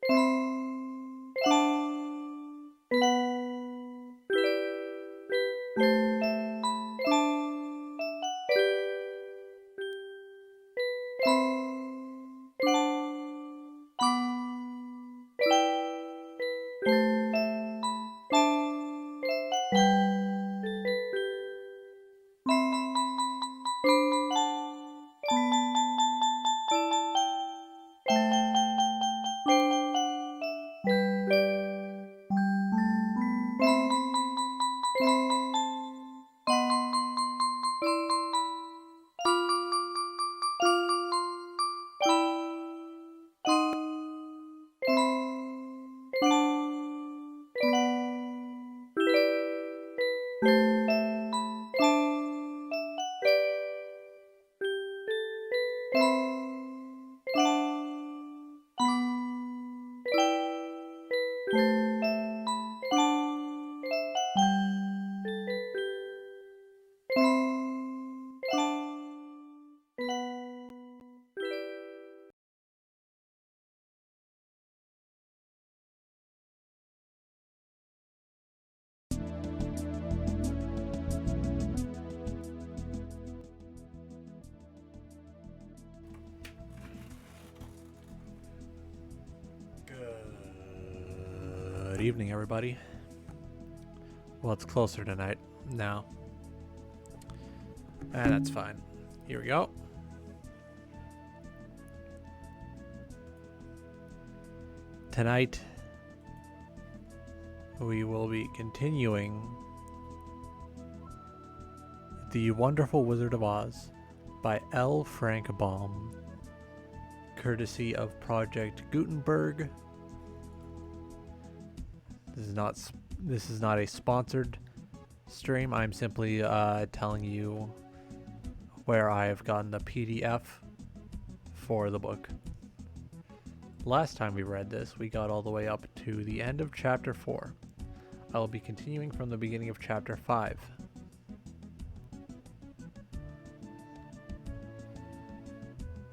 Good evening, everybody. Well, it's closer tonight now. And that's fine. Here we go. Tonight, we will be continuing The Wonderful Wizard of Oz by L. Frank Baum, courtesy of Project Gutenberg. This is not a sponsored stream. I'm simply telling you where I have gotten the PDF for the book. Last time we read this, we got all the way up to the end of chapter 4. I will be continuing from the beginning of chapter 5.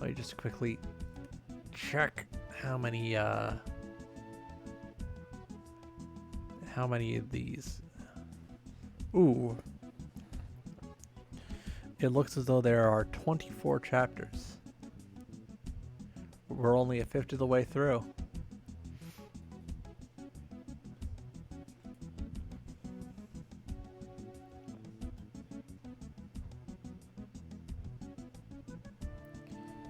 Let me just quickly check how many of these. Ooh. It looks as though there are 24 chapters. We're only a fifth of the way through.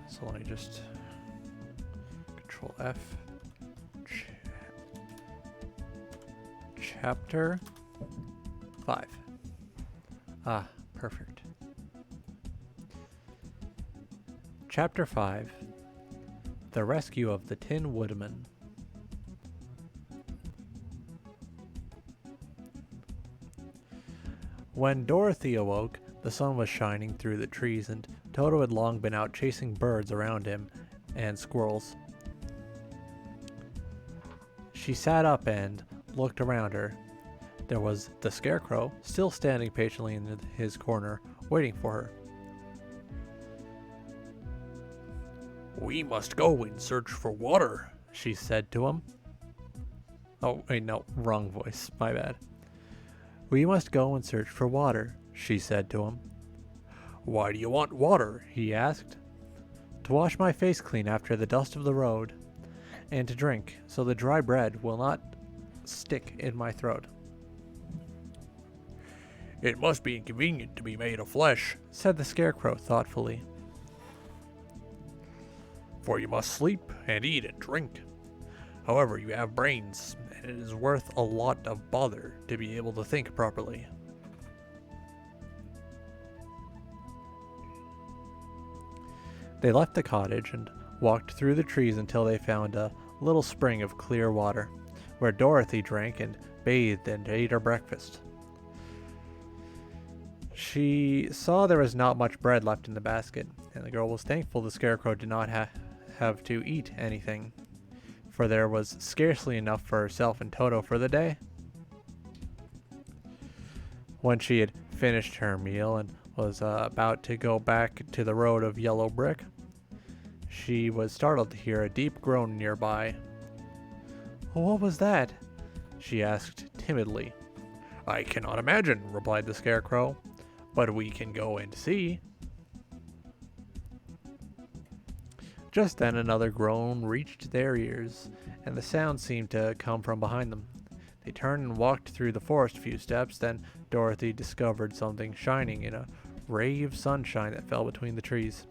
So let me just Control F. Chapter 5. Ah, perfect. Chapter 5. The Rescue of the Tin Woodman. When Dorothy awoke, the sun was shining through the trees, and Toto had long been out chasing birds around him and squirrels. She sat up and looked around her. There was the Scarecrow, still standing patiently in his corner, waiting for her. "We must go in search for water," she said to him. Oh, wait, no, wrong voice, my bad. "We must go and search for water," she said to him. "Why do you want water?" he asked. "To wash my face clean after the dust of the road, and to drink, so the dry bread will not stick in my throat." "It must be inconvenient to be made of flesh," said the Scarecrow thoughtfully. "For you must sleep and eat and drink. However, you have brains, and it is worth a lot of bother to be able to think properly." They left the cottage and walked through the trees until they found a little spring of clear water, where Dorothy drank and bathed and ate her breakfast. She saw there was not much bread left in the basket, and the girl was thankful the Scarecrow did not have to eat anything, for there was scarcely enough for herself and Toto for the day. When she had finished her meal and was about to go back to the road of yellow brick, she was startled to hear a deep groan nearby. What was that? She asked timidly. I cannot imagine, replied the Scarecrow, but we can go and see. Just then another groan reached their ears, and the sound seemed to come from behind them. They turned and walked through the forest a few steps, then Dorothy discovered something shining in a ray of sunshine that fell between the trees.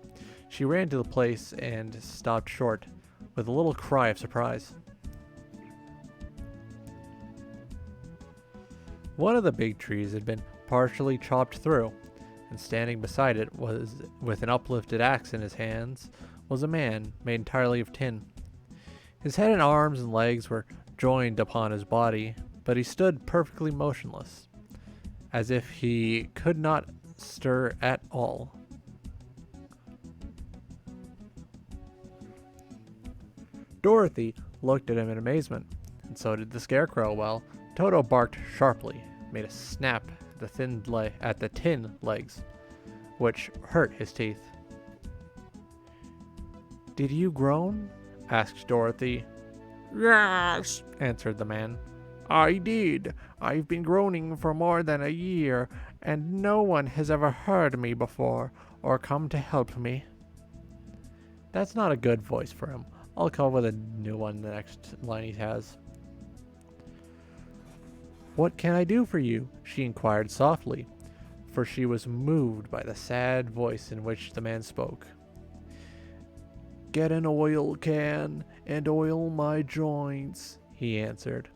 She ran to the place and stopped short, with a little cry of surprise. One of the big trees had been partially chopped through, and standing beside it was, with an uplifted axe in his hands, was a man made entirely of tin. His head and arms and legs were joined upon his body, but he stood perfectly motionless, as if he could not stir at all. Dorothy looked at him in amazement, and so did the Scarecrow, while Toto barked sharply, made a snap at the tin legs, which hurt his teeth. Did you groan? Asked Dorothy. Yes, answered the man. I did. I've been groaning for more than a year, and no one has ever heard me before or come to help me. That's not a good voice for him. I'll come up with a new one the next line he has. What can I do for you? She inquired softly, for she was moved by the sad voice in which the man spoke. Get an oil can and oil my joints, he answered.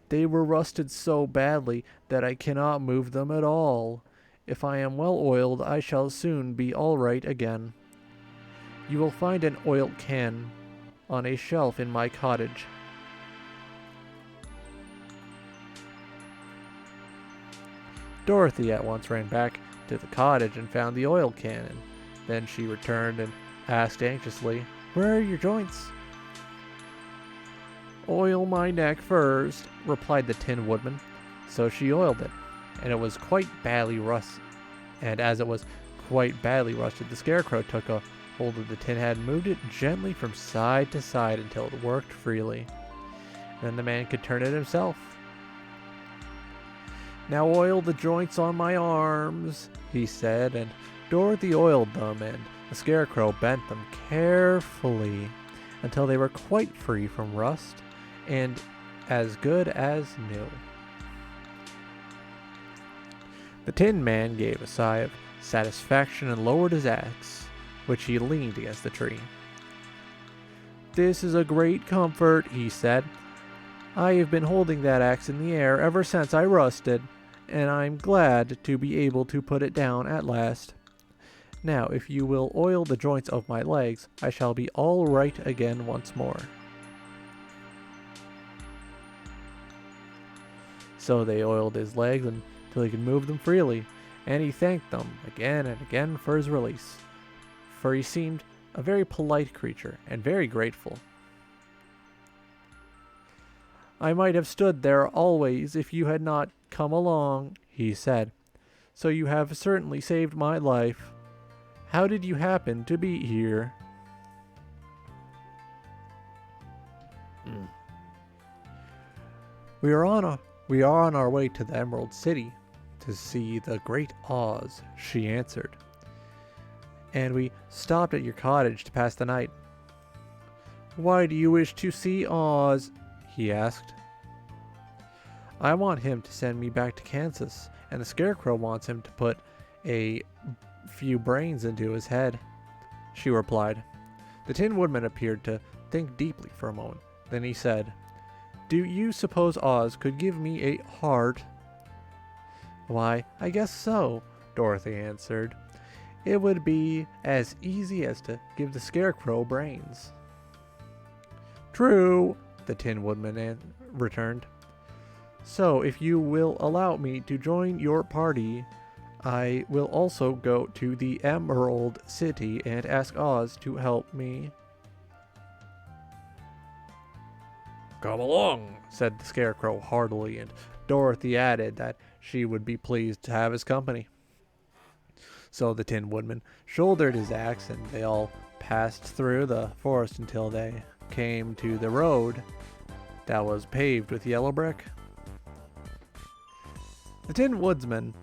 They were rusted so badly that I cannot move them at all. If I am well oiled, I shall soon be all right again. You will find an oil can on a shelf in my cottage. Dorothy at once ran back to the cottage and found the oil can, and then she returned and asked anxiously, Where are your joints? Oil my neck first, replied the Tin Woodman. So she oiled it, and it was quite badly rusted. And as it was quite badly rusted, the Scarecrow took a hold of the tin head and moved it gently from side to side until it worked freely. Then the man could turn it himself. Now oil the joints on my arms, he said, and Dorothy oiled them, and the Scarecrow bent them carefully until they were quite free from rust and as good as new. The Tin Man gave a sigh of satisfaction and lowered his axe, which he leaned against the tree. This is a great comfort, he said. I have been holding that axe in the air ever since I rusted, and I'm glad to be able to put it down at last. Now, if you will oil the joints of my legs, I shall be all right again once more. So they oiled his legs until he could move them freely, and he thanked them again and again for his release, for he seemed a very polite creature and very grateful. I might have stood there always if you had not come along, he said. So you have certainly saved my life. How did you happen to be here? We are on our way to the Emerald City to see the Great Oz, she answered. And we stopped at your cottage to pass the night. Why do you wish to see Oz? He asked. I want him to send me back to Kansas, and the Scarecrow wants him to put a few brains into his head, she replied. The Tin Woodman appeared to think deeply for a moment. Then he said, Do you suppose Oz could give me a heart? Why, I guess so, Dorothy answered. It would be as easy as to give the Scarecrow brains. True, the Tin Woodman returned. So, if you will allow me to join your party, I will also go to the Emerald City and ask Oz to help me. Come along, said the Scarecrow heartily, and Dorothy added that she would be pleased to have his company. So the Tin Woodman shouldered his axe, and they all passed through the forest until they came to the road that was paved with yellow brick. The Tin Woodsman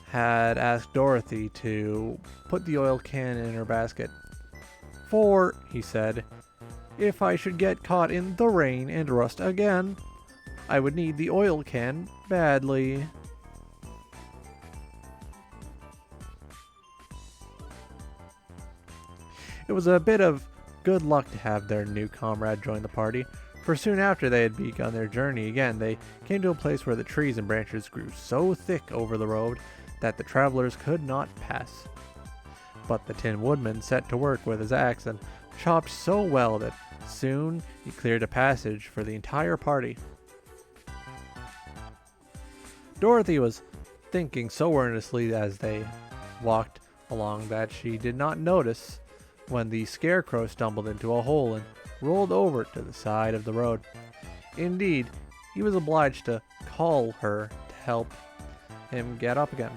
had asked Dorothy to put the oil can in her basket. For, he said, if I should get caught in the rain and rust again, I would need the oil can badly. It was a bit of good luck to have their new comrade join the party, for soon after they had begun their journey again, they came to a place where the trees and branches grew so thick over the road that the travelers could not pass. But the Tin Woodman set to work with his axe and chopped so well that soon he cleared a passage for the entire party. Dorothy was thinking so earnestly as they walked along that she did not notice when the Scarecrow stumbled into a hole and rolled over to the side of the road. Indeed, he was obliged to call her to help him get up again.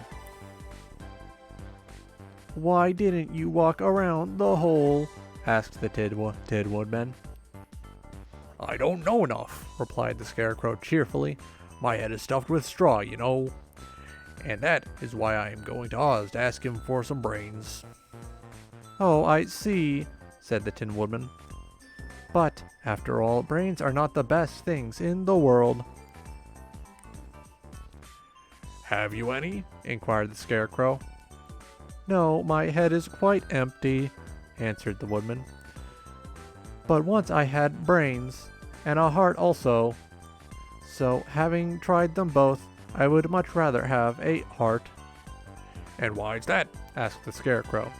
"Why didn't you walk around the hole?" asked the Tin Woodman. "I don't know enough," replied the Scarecrow cheerfully. "My head is stuffed with straw, you know. And that is why I am going to Oz to ask him for some brains." "Oh, I see," said the Tin Woodman. "But, after all, brains are not the best things in the world." "Have you any?" inquired the Scarecrow. "No, my head is quite empty," answered the Woodman. "But once I had brains, and a heart also. So, having tried them both, I would much rather have a heart." "And why's that?" asked the Scarecrow.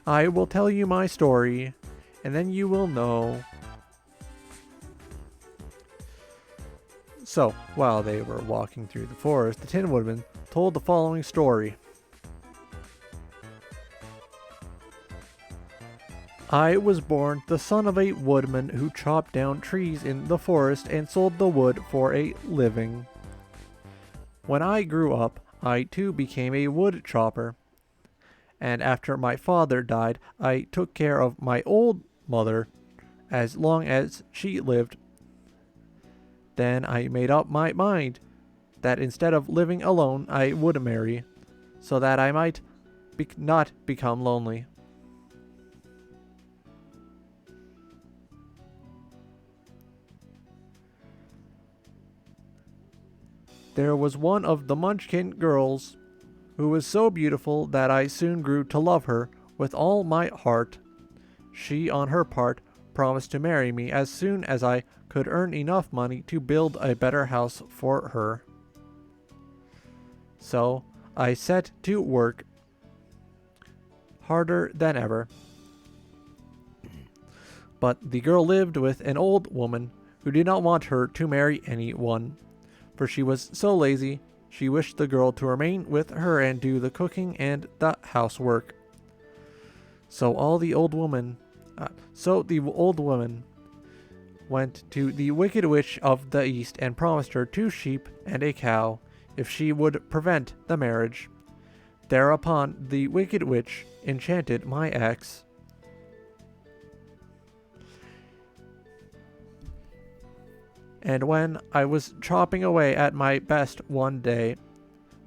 "I will tell you my story, and then you will know." So, while they were walking through the forest, the Tin Woodman told the following story. "I was born the son of a woodman who chopped down trees in the forest and sold the wood for a living. When I grew up, I too became a wood chopper. And after my father died, I took care of my old mother as long as she lived. Then I made up my mind that instead of living alone, I would marry, so that I might not become lonely. There was one of the Munchkin girls who was so beautiful that I soon grew to love her with all my heart. She, on her part, promised to marry me as soon as I could earn enough money to build a better house for her. So I set to work harder than ever. But the girl lived with an old woman who did not want her to marry anyone, for she was so lazy. She wished the girl to remain with her and do the cooking and the housework. So the old woman went to the Wicked Witch of the East and promised her 2 sheep and a cow if she would prevent the marriage. Thereupon the Wicked Witch enchanted my axe. And when I was chopping away at my best one day,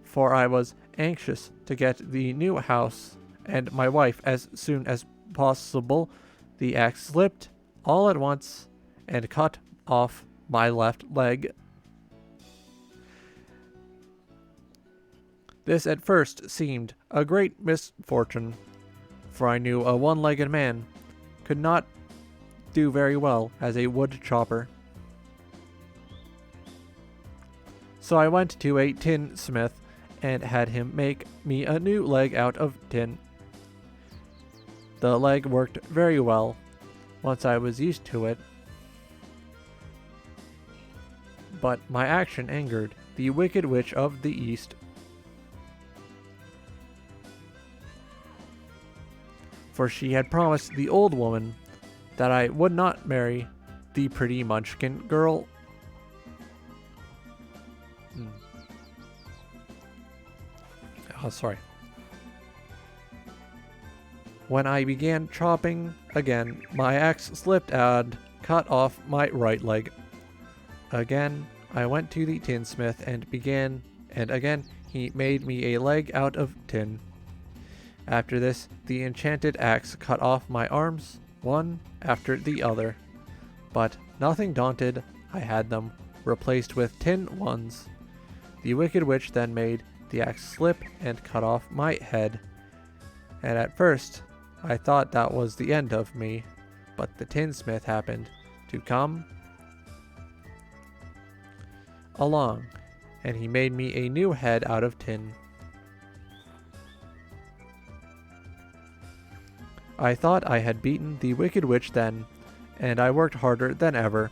for I was anxious to get the new house and my wife as soon as possible, the axe slipped all at once and cut off my left leg. This at first seemed a great misfortune, for I knew a one-legged man could not do very well as a wood chopper. So I went to a tinsmith and had him make me a new leg out of tin. The leg worked very well once I was used to it, but my action angered the Wicked Witch of the East. For she had promised the old woman that I would not marry the pretty Munchkin girl. When I began chopping again, my axe slipped and cut off my right leg. Again, I went to the tinsmith and again he made me a leg out of tin. After this, the enchanted axe cut off my arms, one after the other. But nothing daunted, I had them replaced with tin ones. The wicked witch then made the axe slip and cut off my head. And at first, I thought that was the end of me, but the tinsmith happened to come along, and he made me a new head out of tin. I thought I had beaten the wicked witch then, and I worked harder than ever.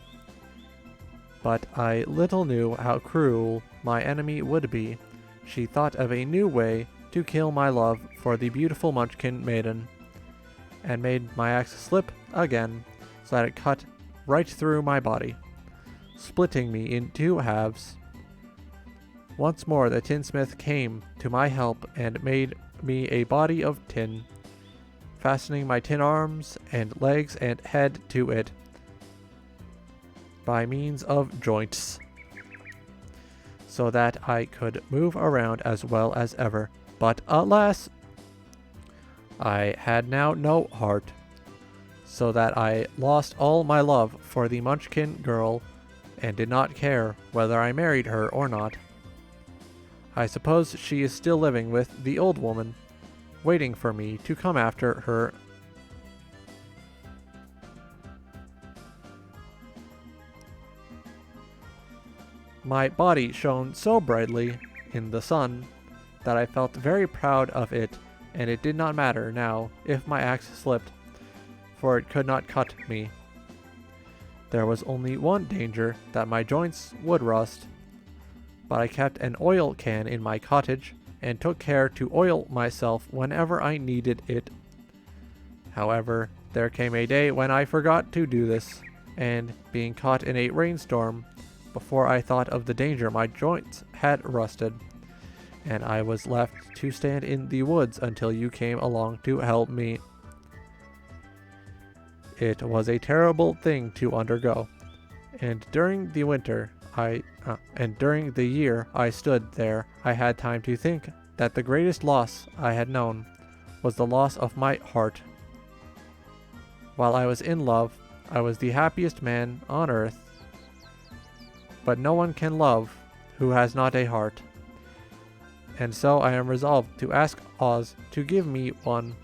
But I little knew how cruel my enemy would be. She thought of a new way to kill my love for the beautiful Munchkin maiden, and made my axe slip again, so that it cut right through my body, splitting me in two halves. Once more the tinsmith came to my help and made me a body of tin, fastening my tin arms and legs and head to it by means of joints, so that I could move around as well as ever. But alas, I had now no heart, so that I lost all my love for the Munchkin girl and did not care whether I married her or not. I suppose she is still living with the old woman, waiting for me to come after her. My body shone so brightly in the sun that I felt very proud of it, and it did not matter now if my axe slipped, for it could not cut me. There was only one danger, that my joints would rust, but I kept an oil can in my cottage and took care to oil myself whenever I needed it. However, there came a day when I forgot to do this, and being caught in a rainstorm, before I thought of the danger, my joints had rusted, and I was left to stand in the woods until you came along to help me. It was a terrible thing to undergo, and during the year I stood there, I had time to think that the greatest loss I had known was the loss of my heart. While I was in love, I was the happiest man on earth, but no one can love who has not a heart, and so I am resolved to ask Oz to give me one.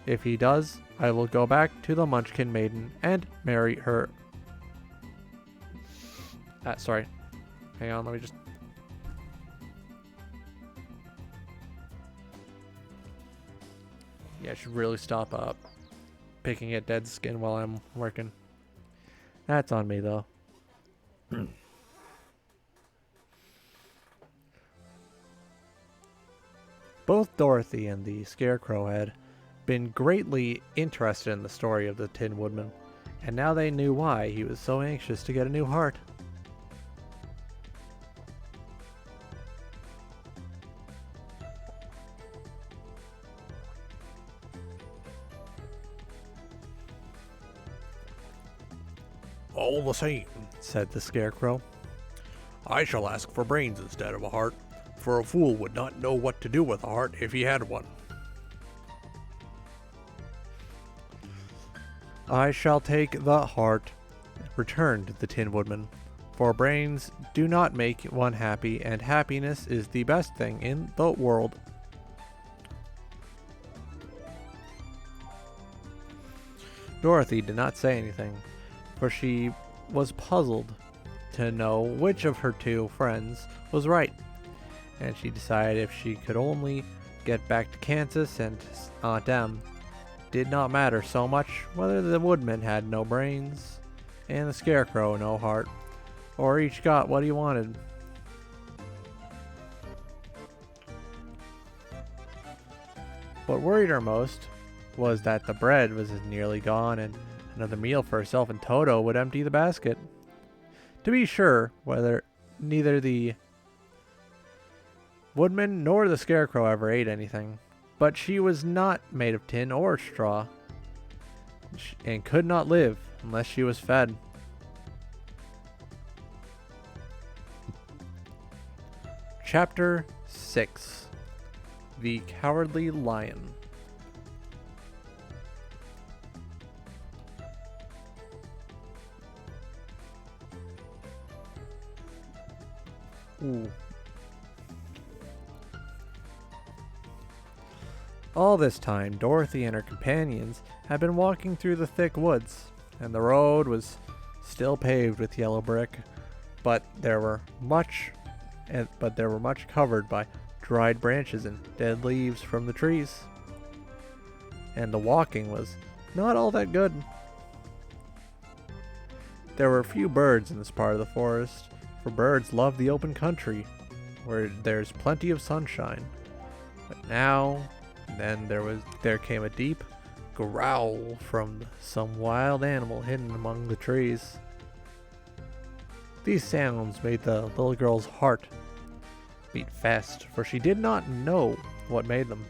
If he does, I will go back to the Munchkin maiden and marry her. Sorry. Hang on, let me just... Yeah, I should really stop picking at dead skin while I'm working. That's on me, though. Both Dorothy and the Scarecrow had been greatly interested in the story of the Tin Woodman, and now they knew why he was so anxious to get a new heart. All the same, Said the Scarecrow. I shall ask for brains instead of a heart, for a fool would not know what to do with a heart if he had one. I shall take the heart, returned the Tin Woodman, for brains do not make one happy, and happiness is the best thing in the world. Dorothy did not say anything, for she was puzzled to know which of her two friends was right, and she decided if she could only get back to Kansas and Aunt Em, did not matter so much whether the Woodman had no brains and the Scarecrow no heart, or each got what he wanted. What worried her most was that the bread was nearly gone, and another meal for herself and Toto would empty the basket. To be sure, whether neither the Woodman nor the Scarecrow ever ate anything, but she was not made of tin or straw, and could not live unless she was fed. Chapter 6: The Cowardly Lion. Ooh. All this time, Dorothy and her companions had been walking through the thick woods, and the road was still paved with yellow brick, but there were much covered by dried branches and dead leaves from the trees. And the walking was not all that good. There were few birds in this part of the forest, for birds love the open country, where there's plenty of sunshine. But now and then there came a deep growl from some wild animal hidden among the trees. These sounds made the little girl's heart beat fast, for she did not know what made them.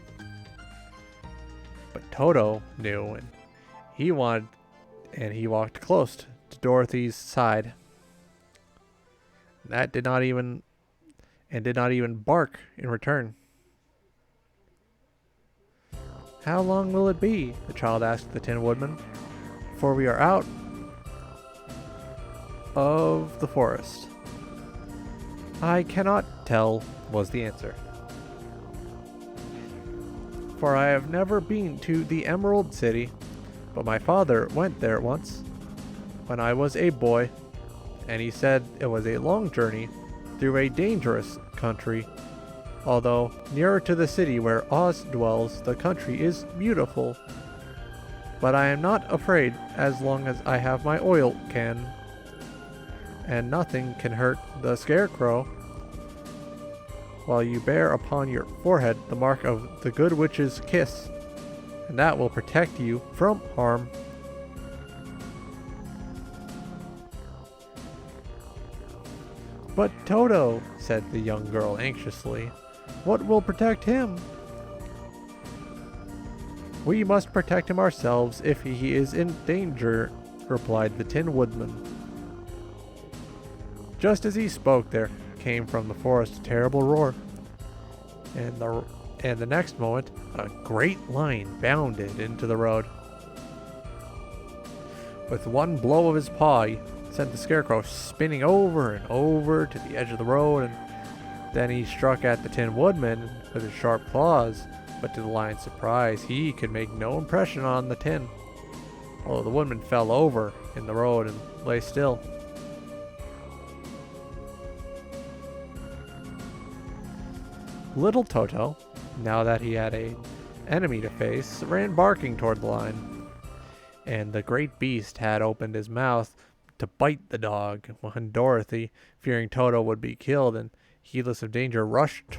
But Toto knew, and he walked close to Dorothy's side. That did not even bark in return. "How long will it be?" the child asked the Tin Woodman, "before we are out of the forest?" "I cannot tell," was the answer, "for I have never been to the Emerald City, but my father went there once when I was a boy, and he said it was a long journey through a dangerous country. Although nearer to the city where Oz dwells, the country is beautiful. But I am not afraid as long as I have my oil can, and nothing can hurt the Scarecrow, while you bear upon your forehead the mark of the Good Witch's kiss, and that will protect you from harm." "But Toto," said the young girl anxiously, "what will protect him?" "We must protect him ourselves if he is in danger," replied the Tin Woodman. Just as he spoke, there came from the forest a terrible roar, and the next moment a great lion bounded into the road. With one blow of his paw, he sent the Scarecrow spinning over and over to the edge of the road, and then he struck at the Tin Woodman with his sharp claws, but to the lion's surprise, he could make no impression on the tin, although the woodman fell over in the road and lay still. Little Toto, now that he had an enemy to face, ran barking toward the lion, and the great beast had opened his mouth to bite the dog, when Dorothy, fearing Toto would be killed and heedless of danger, rushed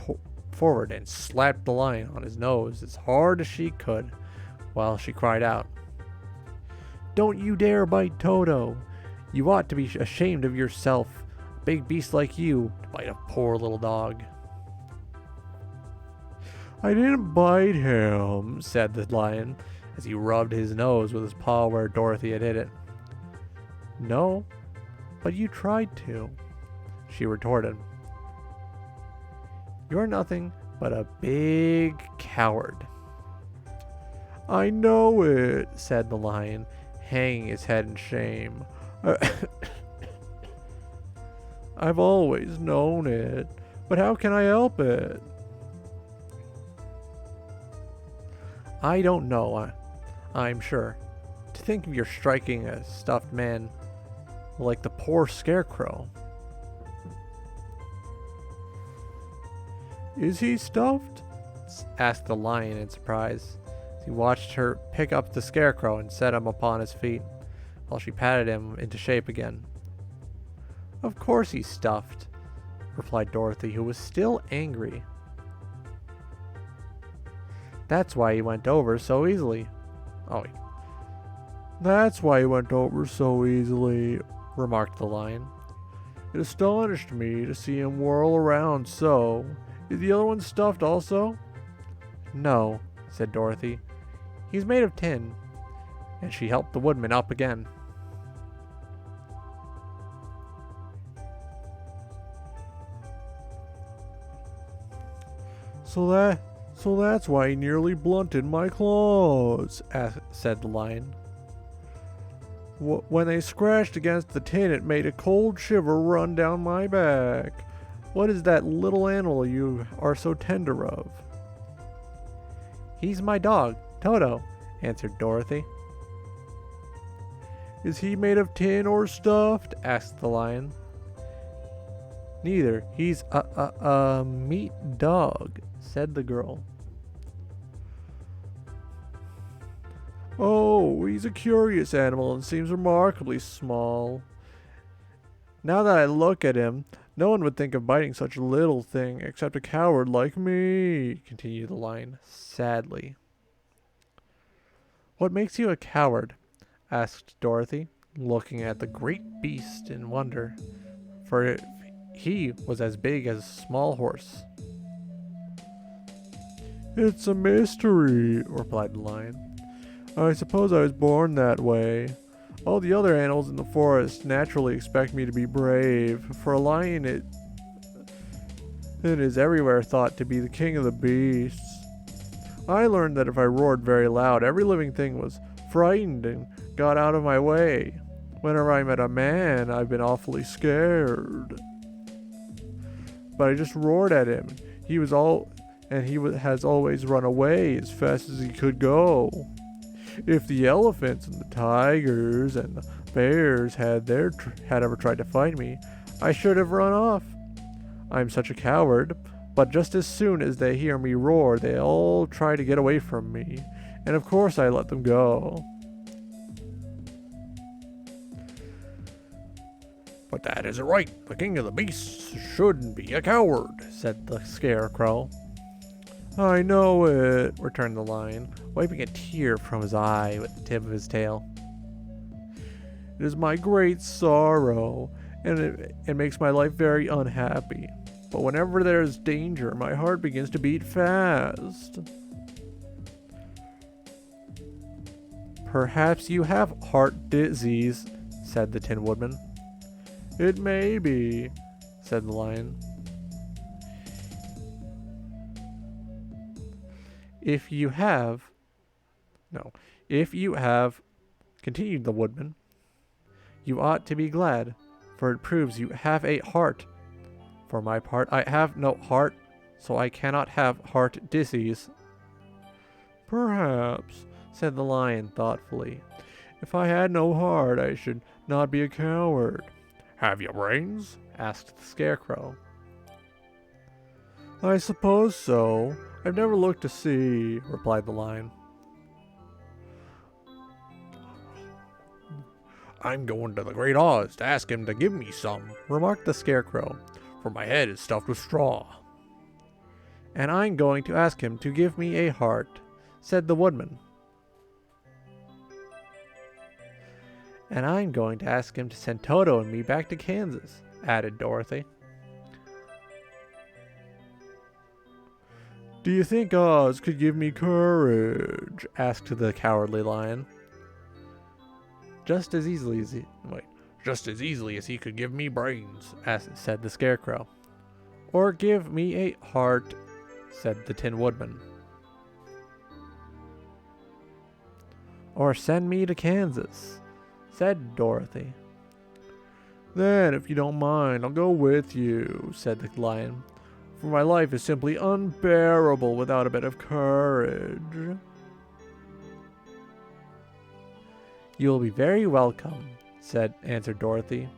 forward and slapped the lion on his nose as hard as she could, while she cried out, "Don't you dare bite Toto! You ought to be ashamed of yourself, a big beast like you, to bite a poor little dog." "I didn't bite him," said the lion, as he rubbed his nose with his paw where Dorothy had hit it. "No, but you tried to," she retorted. "You're nothing but a big coward." "I know it," said the lion, hanging his head in shame. "I've always known it, but how can I help it?" "I don't know, I'm sure. To think of your striking a stuffed man like the poor Scarecrow." "Is he stuffed?" asked the lion in surprise, as he watched her pick up the Scarecrow and set him upon his feet, while she patted him into shape again. "Of course he's stuffed," replied Dorothy, who was still angry. "That's why he went over so easily." "Oh, that's why he went over so easily," remarked the lion. "It astonished me to see him whirl around so. Is the other one stuffed also?" "No," said Dorothy. "He's made of tin." And she helped the woodman up again. So that's why he nearly blunted my claws, said the lion. When they scratched against the tin, it made a cold shiver run down my back. What is that little animal you are so tender of? He's my dog, Toto, answered Dorothy. Is he made of tin or stuffed? Asked the lion. Neither. He's a meat dog, said the girl. Oh, he's a curious animal and seems remarkably small. Now that I look at him, no one would think of biting such a little thing except a coward like me, continued the lion sadly. What makes you a coward? Asked Dorothy, looking at the great beast in wonder, for he was as big as a small horse. It's a mystery, replied the lion. I suppose I was born that way. All the other animals in the forest naturally expect me to be brave. For a lion, it is everywhere thought to be the king of the beasts. I learned that if I roared very loud, every living thing was frightened and got out of my way. Whenever I met a man, I've been awfully scared. But I just roared at him. He has always run away as fast as he could go. If the elephants and the tigers and the bears had ever tried to fight me, I should have run off. I'm such a coward, but just as soon as they hear me roar, they all try to get away from me, and of course I let them go. But that isn't right. The king of the beasts shouldn't be a coward, said the scarecrow. I know it, returned the lion, wiping a tear from his eye with the tip of his tail. It is my great sorrow, and it makes my life very unhappy. But whenever there is danger, my heart begins to beat fast. Perhaps you have heart disease, said the Tin Woodman. It may be, said the lion. If you have, continued the woodman, you ought to be glad, for it proves you have a heart. For my part, I have no heart, so I cannot have heart disease. Perhaps, said the lion thoughtfully. If I had no heart, I should not be a coward. Have you brains? Asked the scarecrow. I suppose so. I've never looked to see, replied the lion. I'm going to the Great Oz to ask him to give me some, remarked the scarecrow, for my head is stuffed with straw. And I'm going to ask him to give me a heart, said the woodman. And I'm going to ask him to send Toto and me back to Kansas, added Dorothy. Do you think Oz could give me courage? Asked the cowardly lion. Just as easily as he could give me brains, said the scarecrow. Or give me a heart, said the Tin Woodman. Or send me to Kansas, said Dorothy. Then, if you don't mind, I'll go with you, said the lion. For my life is simply unbearable without a bit of courage. You will be very welcome, answered Dorothy,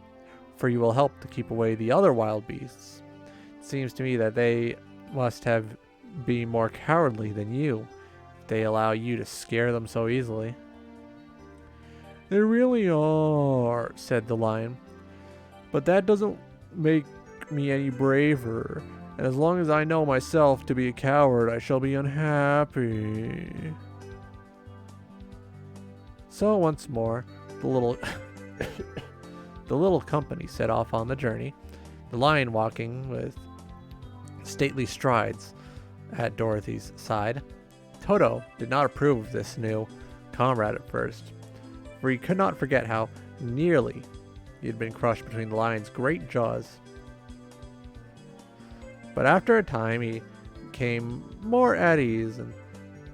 for you will help to keep away the other wild beasts. It seems to me that they must be more cowardly than you, if they allow you to scare them so easily. They really are, said the lion, but that doesn't make me any braver. And as long as I know myself to be a coward, I shall be unhappy. So once more, the little company set off on the journey, the lion walking with stately strides at Dorothy's side. Toto did not approve of this new comrade at first, for he could not forget how nearly he had been crushed between the lion's great jaws. But after a time, he became more at ease, and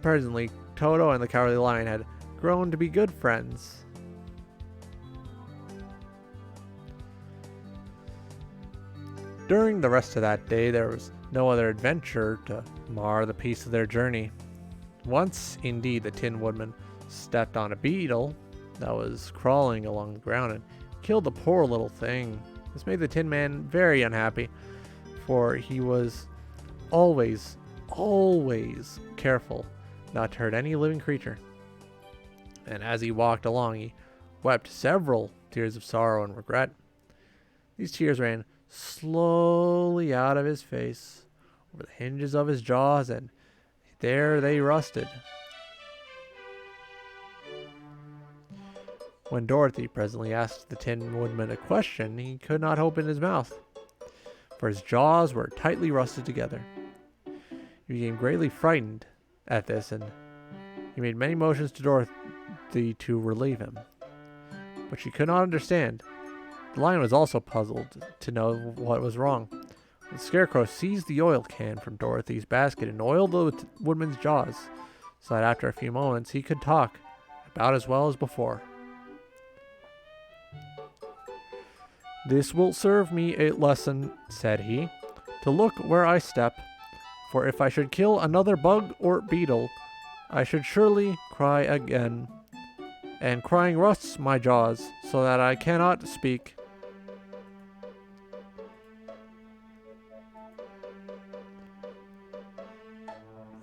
presently Toto and the Cowardly Lion had grown to be good friends. During the rest of that day, there was no other adventure to mar the peace of their journey. Once, indeed, the Tin Woodman stepped on a beetle that was crawling along the ground and killed the poor little thing. This made the Tin Man very unhappy, for he was always careful not to hurt any living creature. And as he walked along, he wept several tears of sorrow and regret. These tears ran slowly out of his face, over the hinges of his jaws, and there they rusted. When Dorothy presently asked the Tin Woodman a question, he could not open his mouth, for his jaws were tightly rusted together. He became greatly frightened at this, and he made many motions to Dorothy to relieve him. But she could not understand. The lion was also puzzled to know what was wrong. The Scarecrow seized the oil can from Dorothy's basket and oiled the woodman's jaws, so that after a few moments he could talk about as well as before. "This will serve me a lesson," said he, "to look where I step, for if I should kill another bug or beetle, I should surely cry again, and crying rusts my jaws, so that I cannot speak."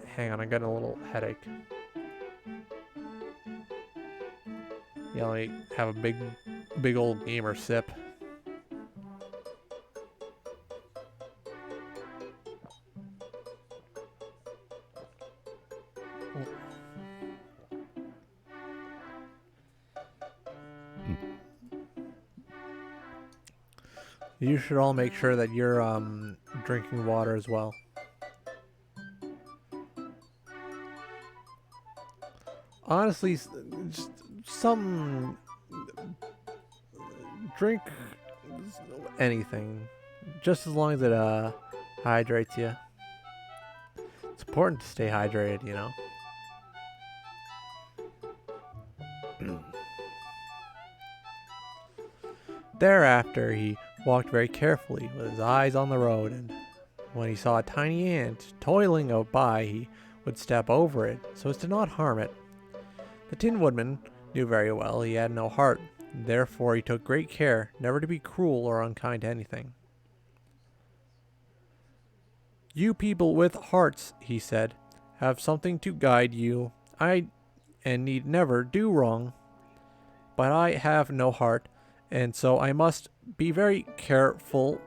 Hang on, I'm getting a little headache. Yeah, let me have a big old gamer sip. You should all make sure that you're drinking water as well. Honestly, just some drink anything, just as long as it hydrates you. It's important to stay hydrated, you know. Thereafter, he walked very carefully with his eyes on the road, and when he saw a tiny ant toiling by, he would step over it so as to not harm it. The Tin Woodman knew very well he had no heart, and therefore he took great care never to be cruel or unkind to anything. "You people with hearts," he said, "have something to guide you, and need never do wrong. But I have no heart, and so I must be very careful.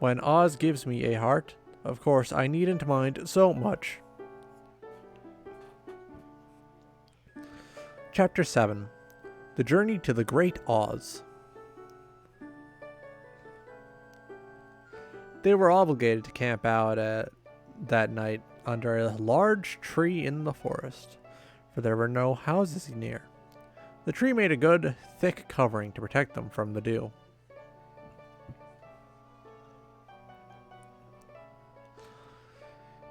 When Oz gives me a heart, of course I needn't mind so much." Chapter 7. The Journey to the Great Oz. They were obligated to camp out that night under a large tree in the forest, for there were no houses near. The tree made a good, thick covering to protect them from the dew.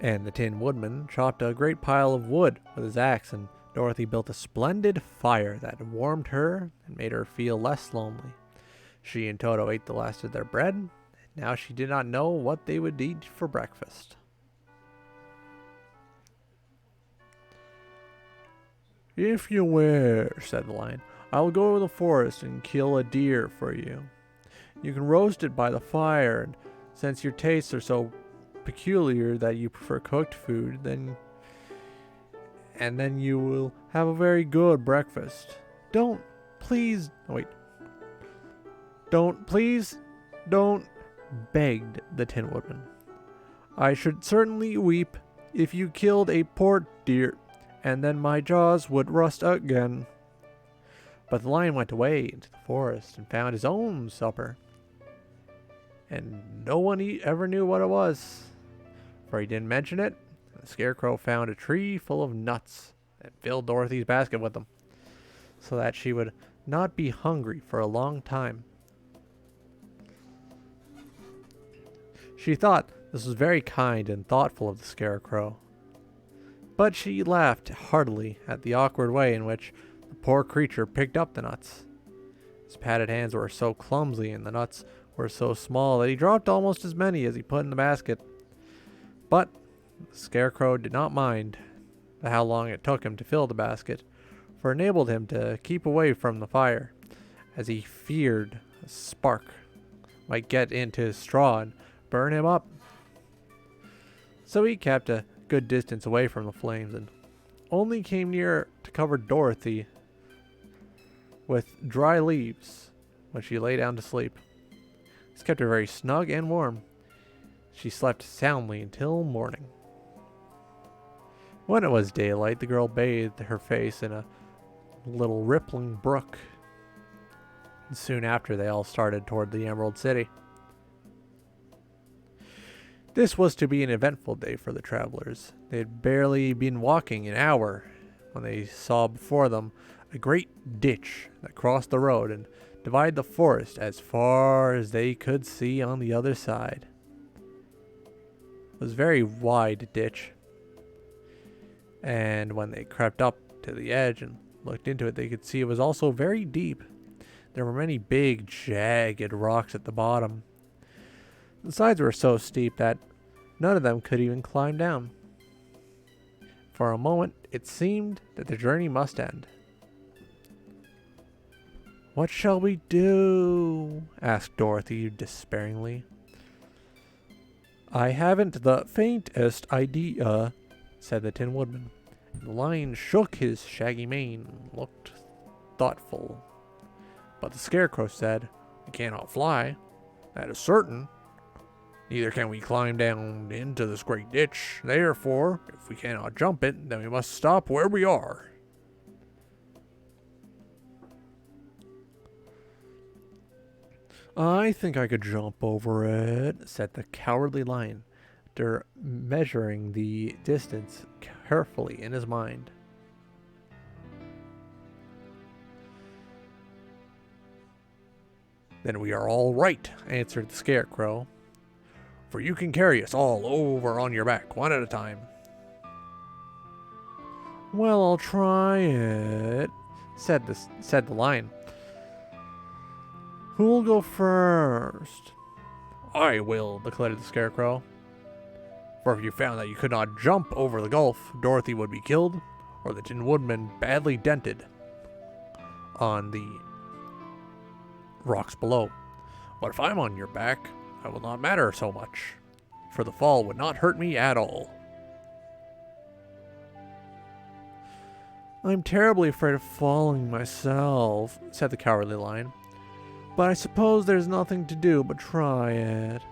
And the Tin Woodman chopped a great pile of wood with his axe, and Dorothy built a splendid fire that warmed her and made her feel less lonely. She and Toto ate the last of their bread, and now she did not know what they would eat for breakfast. "If you wish," said the lion, "I will go to the forest and kill a deer for you. You can roast it by the fire, and since your tastes are so peculiar that you prefer cooked food, then you will have a very good breakfast. Don't, begged the Tin Woodman. "I should certainly weep if you killed a poor deer, and then my jaws would rust again." But the lion went away into the forest and found his own supper, and no one ever knew what it was, for he didn't mention it. The Scarecrow found a tree full of nuts and filled Dorothy's basket with them, so that she would not be hungry for a long time. She thought This was very kind and thoughtful of the Scarecrow. But she laughed heartily at the awkward way in which the poor creature picked up the nuts. His padded hands were so clumsy and the nuts were so small that he dropped almost as many as he put in the basket. But the Scarecrow did not mind how long it took him to fill the basket, for it enabled him to keep away from the fire, as he feared a spark might get into his straw and burn him up. So he kept a good distance away from the flames and only came near to cover Dorothy with dry leaves when she lay down to sleep. This kept her very snug and warm. She slept soundly until morning. When it was daylight, the girl bathed her face in a little rippling brook. And soon after, they all started toward the Emerald City. This was to be an eventful day for the travelers. They had barely been walking an hour when they saw before them a great ditch that crossed the road and divided the forest as far as they could see on the other side. It was a very wide ditch, and when they crept up to the edge and looked into it, they could see it was also very deep. There were many big, jagged rocks at the bottom. The sides were so steep that none of them could even climb down. For a moment, it seemed that the journey must end. "What shall we do?" asked Dorothy despairingly. "I haven't the faintest idea," said the Tin Woodman. The Lion shook his shaggy mane and looked thoughtful. But the Scarecrow said, "We cannot fly, that is certain. Neither can we climb down into this great ditch. Therefore, if we cannot jump it, then we must stop where we are." "I think I could jump over it," said the Cowardly Lion, after measuring the distance carefully in his mind. "Then we are all right," answered the Scarecrow, "for you can carry us all over on your back, one at a time." "Well, I'll try it," said the Lion. "Who'll go first?" "I will," declared the Scarecrow. "For if you found that you could not jump over the gulf, Dorothy would be killed, or the Tin Woodman badly dented on the rocks below. But if I'm on your back, I will not matter so much, for the fall would not hurt me at all." "I'm terribly afraid of falling myself," said the Cowardly Lion. "But I suppose there's nothing to do but try it.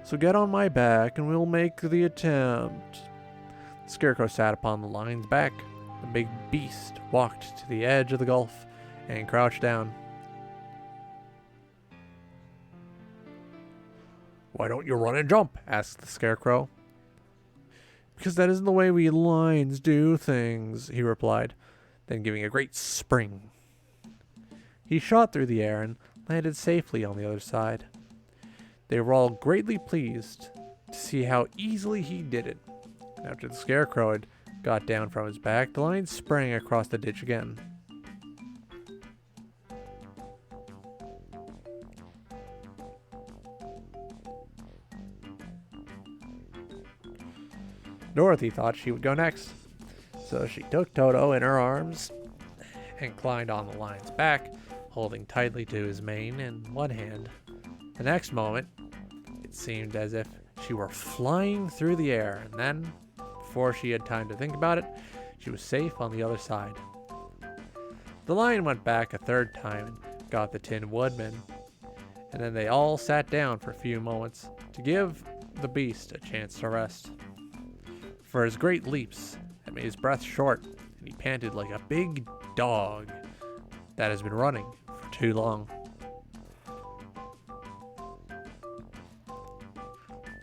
So get on my back and we'll make the attempt." The Scarecrow sat upon the Lion's back. The big beast walked to the edge of the gulf and crouched down. "Why don't you run and jump?" asked the Scarecrow. "Because that isn't the way we lions do things," he replied, then giving a great spring. He shot through the air and landed safely on the other side. They were all greatly pleased to see how easily he did it. After the Scarecrow had got down from his back, the Lion sprang across the ditch again. Dorothy thought she would go next, so she took Toto in her arms and climbed on the Lion's back, holding tightly to his mane in one hand. The next moment, it seemed as if she were flying through the air, and then, before she had time to think about it, she was safe on the other side. The Lion went back a third time and got the Tin Woodman, and then they all sat down for a few moments to give the beast a chance to rest. For his great leaps had made his breath short, and he panted like a big dog that has been running for too long.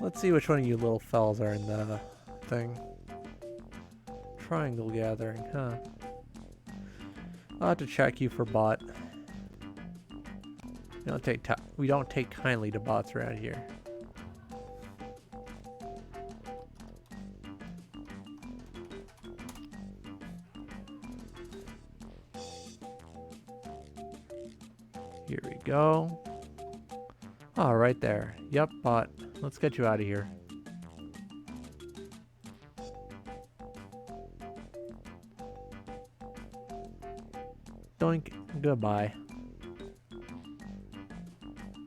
Let's see which one of you little fellas are in the thing. Triangle gathering, huh? I'll have to check you for bot. We don't take kindly to bots around here. go. Oh, right there. Yep, bot. Let's get you out of here. Doink. Goodbye.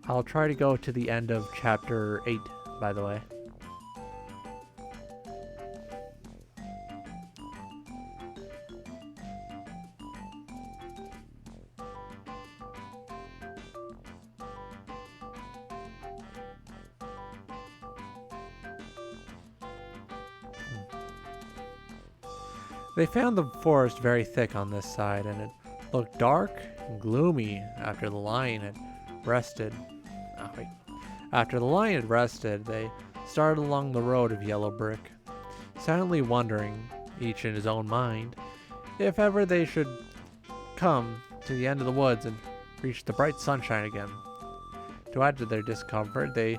I'll try to go to the end of chapter 8, by the way. They found the forest very thick on this side, and it looked dark and gloomy after the lion had rested. Oh, wait. After the lion had rested, they started along the road of yellow brick, silently wondering, each in his own mind, if ever they should come to the end of the woods and reach the bright sunshine again. To add to their discomfort, they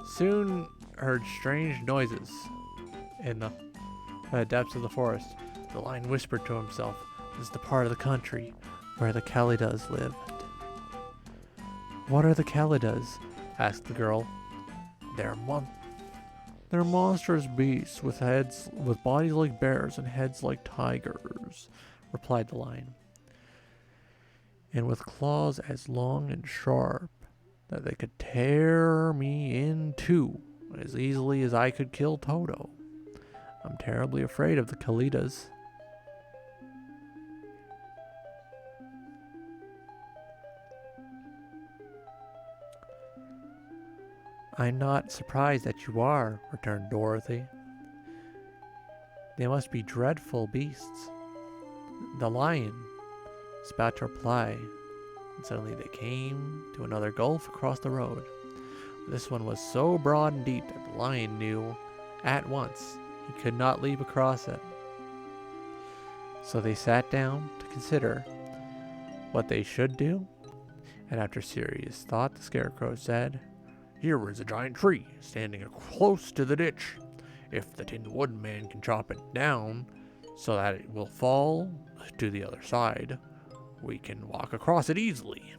soon heard strange noises in the depths of the forest. The lion whispered to himself, "This is the part of the country where the Kalidas live." "What are the Kalidas?" asked the girl. They're monstrous beasts with bodies like bears and heads like tigers," replied the lion. "And with claws as long and sharp that they could tear me in two as easily as I could kill Toto. I'm terribly afraid of the Kalidas." "I'm not surprised that you are," returned Dorothy. "They must be dreadful beasts." The lion was about to reply, and suddenly they came to another gulf across the road. This one was so broad and deep that the lion knew at once he could not leap across it. So they sat down to consider what they should do, and after serious thought, the Scarecrow said, "Here is a giant tree standing close to the ditch. If the Tin Woodman can chop it down so that it will fall to the other side, we can walk across it easily."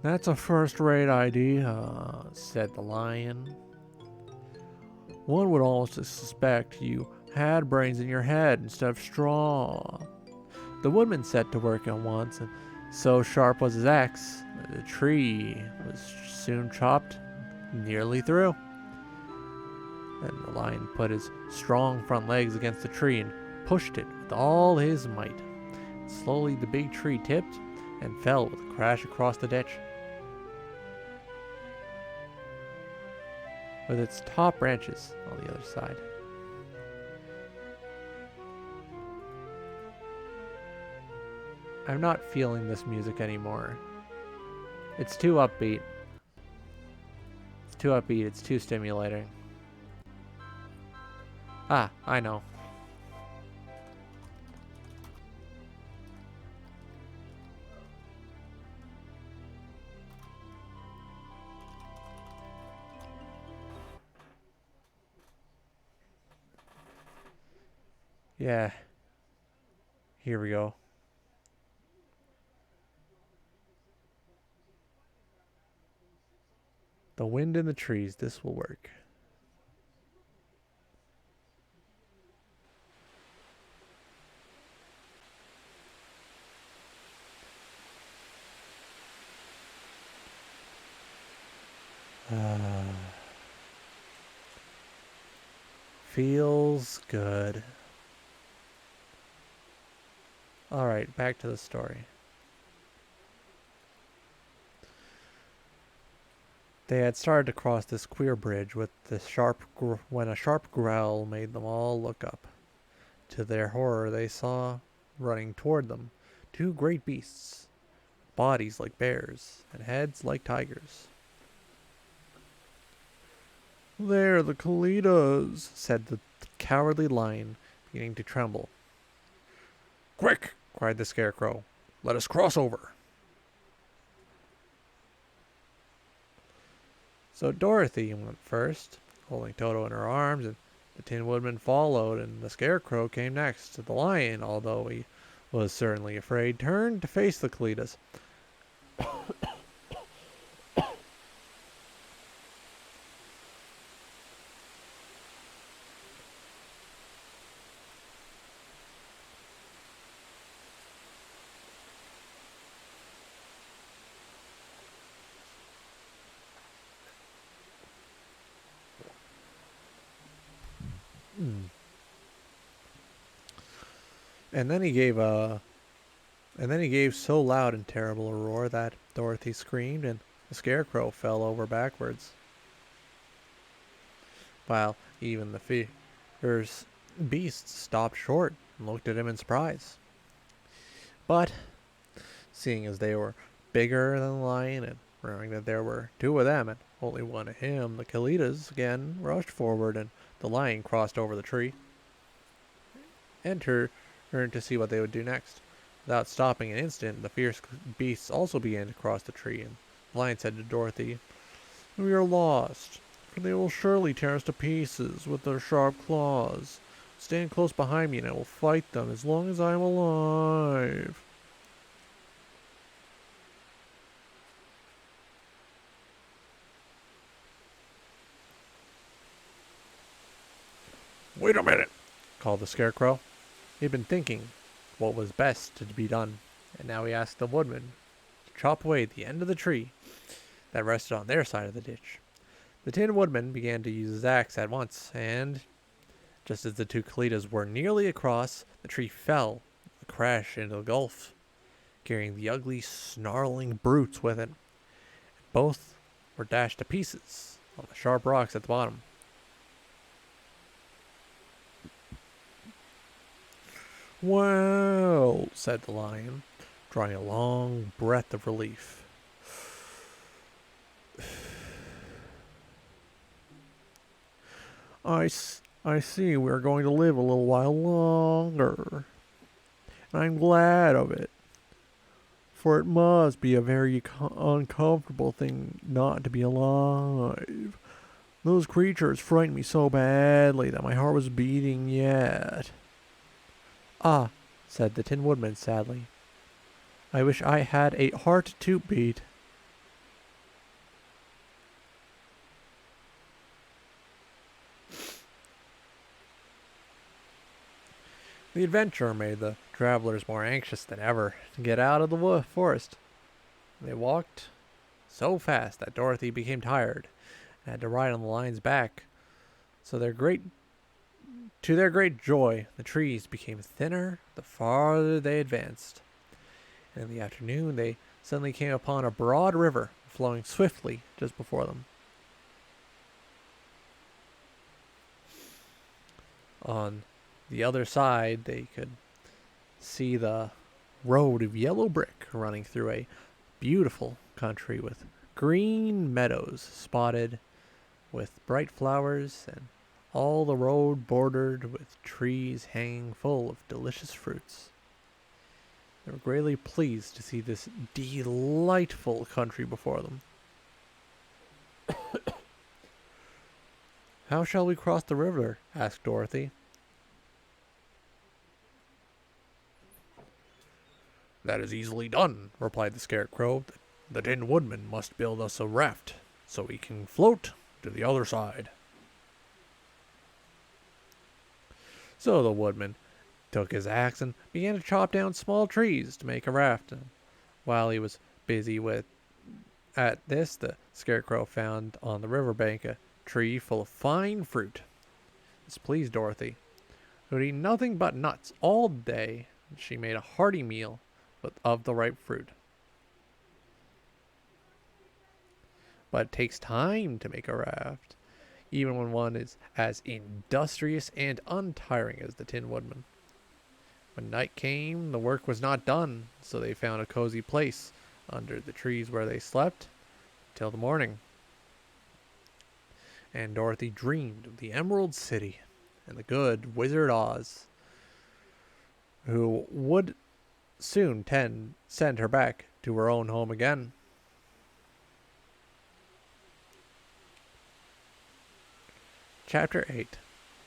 "That's a first-rate idea," said the lion. "One would almost suspect you had brains in your head instead of straw." The woodman set to work at once, and so sharp was his axe that the tree was soon chopped nearly through. Then the lion put his strong front legs against the tree and pushed it with all his might. Slowly the big tree tipped and fell with a crash across the ditch, with its top branches on the other side. I'm not feeling this music anymore. It's too upbeat. It's too stimulating. Ah, I know. Yeah. Here we go. The wind in the trees, this will work. Feels good. Alright, back to the story. They had started to cross this queer bridge when a sharp growl made them all look up. To their horror, they saw, running toward them, two great beasts, bodies like bears and heads like tigers. "They're the Kalidas," said the cowardly lion, beginning to tremble. "Quick!" cried the Scarecrow. "Let us cross over." So Dorothy went first, holding Toto in her arms, and The Tin Woodman followed, and the Scarecrow came next. The Lion, although he was certainly afraid, turned to face the Kalitas. And then he gave so loud and terrible a roar that Dorothy screamed and the Scarecrow fell over backwards, while even the fierce beasts stopped short and looked at him in surprise. But, seeing as they were bigger than the lion and remembering that there were two of them and only one of him, the Kalitas again rushed forward and the lion crossed over the tree and turned to see what they would do next. Without stopping an instant, the fierce beasts also began to cross the tree, and the lion said to Dorothy, "We are lost, for they will surely tear us to pieces with their sharp claws. Stand close behind me and I will fight them as long as I am alive." Wait a minute, called the Scarecrow. He had been thinking what was best to be done, and now he asked the Woodman to chop away the end of the tree that rested on their side of the ditch. The Tin Woodman began to use his axe at once, and just as the two Kalitas were nearly across, the tree fell with a crash into the gulf, carrying the ugly, snarling brutes with it. Both were dashed to pieces on the sharp rocks at the bottom. "Well," said the lion, drawing a long breath of relief. I see we are going to live a little while longer, and I'm glad of it, for it must be a very uncomfortable thing not to be alive. Those creatures frightened me so badly that my heart was beating yet." "Ah," said the Tin Woodman sadly, "I wish I had a heart to beat." The adventure made the travelers more anxious than ever to get out of the forest. They walked so fast that Dorothy became tired and had to ride on the lion's back. To their great joy, the trees became thinner the farther they advanced. And in the afternoon, they suddenly came upon a broad river flowing swiftly just before them. On the other side, they could see the road of yellow brick running through a beautiful country with green meadows spotted with bright flowers and all the road bordered with trees hanging full of delicious fruits. They were greatly pleased to see this delightful country before them. "How shall we cross the river?" asked Dorothy. that is easily done," replied the Scarecrow. "The Tin Woodman must build us a raft so we can float to the other side." So the Woodman took his axe and began to chop down small trees to make a raft. And while he was busy at this, the Scarecrow found on the riverbank a tree full of fine fruit. This pleased Dorothy, who had eaten nothing but nuts all day. She made a hearty meal of the ripe fruit. But it takes time to make a raft, even when one is as industrious and untiring as the Tin Woodman. When night came, the work was not done, so they found a cozy place under the trees where they slept till the morning. And Dorothy dreamed of the Emerald City and the good Wizard Oz, who would soon send her back to her own home again. Chapter 8.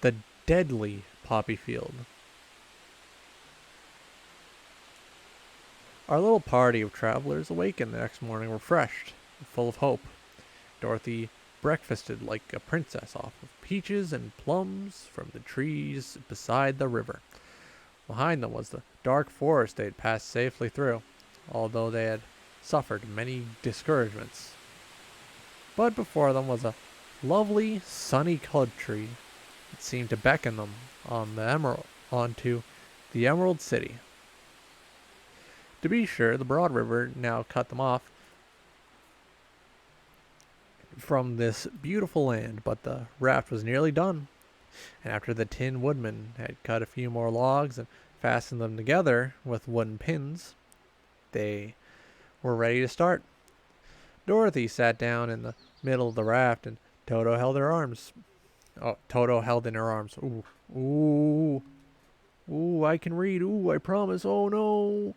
the deadly poppy field. Our little party of travelers awakened the next morning refreshed and full of hope. Dorothy breakfasted like a princess off of peaches and plums from the trees beside the river. Behind them was the dark forest they had passed safely through, although they had suffered many discouragements. But before them was a lovely, sunny country that seemed to beckon them onto the Emerald City. To be sure, the broad river now cut them off from this beautiful land, but the raft was nearly done, and after the Tin Woodman had cut a few more logs and fastened them together with wooden pins, they were ready to start. Dorothy sat down in the middle of the raft, and Toto held her arms. Oh, Toto held in her arms. Ooh, ooh, ooh! I can read. Ooh, I promise. Oh no!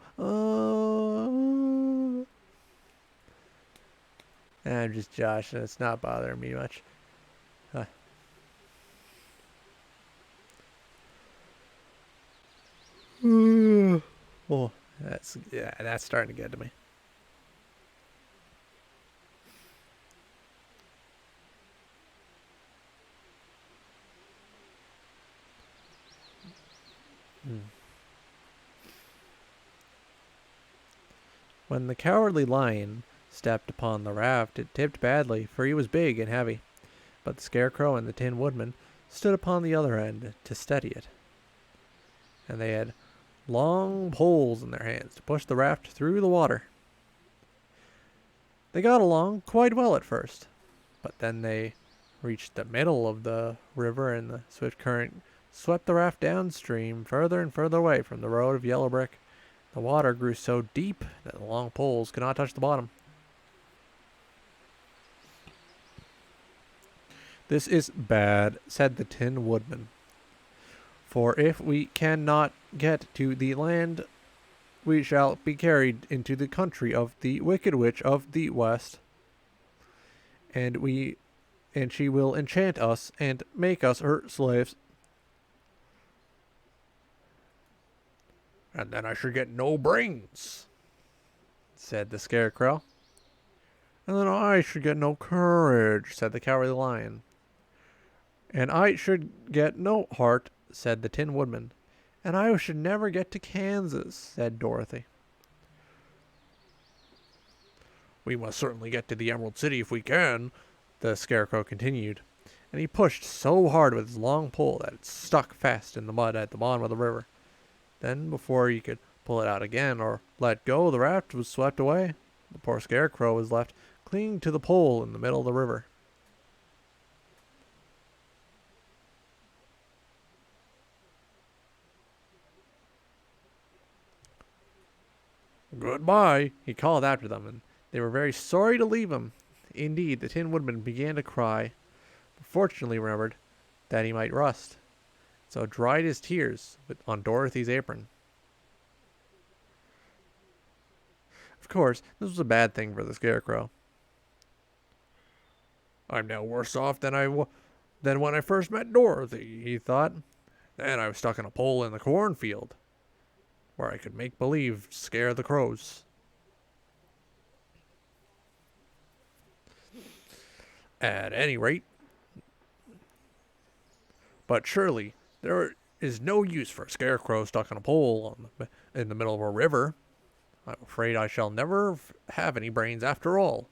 I'm just Josh, and it's not bothering me much. Oh, that's starting to get to me. When the Cowardly Lion stepped upon the raft, it tipped badly, for he was big and heavy. But the Scarecrow and the Tin Woodman stood upon the other end to steady it. And they had long poles in their hands to push the raft through the water. They got along quite well at first, but then they reached the middle of the river, and the swift current swept the raft downstream further and further away from the road of yellow brick. The water grew so deep that the long poles could not touch the bottom. "This is bad," said the Tin Woodman. "For if we cannot get to the land, we shall be carried into the country of the Wicked Witch of the West, and she will enchant us and make us her slaves." "And then I should get no brains," said the Scarecrow. "And then I should get no courage," said the Cowardly Lion. "And I should get no heart," said the Tin Woodman. "And I should never get to Kansas," said Dorothy. "We must certainly get to the Emerald City if we can," the Scarecrow continued, and he pushed so hard with his long pole that it stuck fast in the mud at the bottom of the river. Then, before he could pull it out again or let go, the raft was swept away. The poor Scarecrow was left clinging to the pole in the middle of the river. "Goodbye," he called after them, and they were very sorry to leave him. Indeed, the Tin Woodman began to cry, but fortunately remembered that he might rust, so dried his tears on Dorothy's apron. Of course, this was a bad thing for the Scarecrow. "I'm now worse off than when I first met Dorothy," he thought. "Then I was stuck in a pole in the cornfield, where I could make believe scare the crows. At any rate, but surely there is no use for a scarecrow stuck on a pole in the middle of a river. I'm afraid I shall never have any brains after all."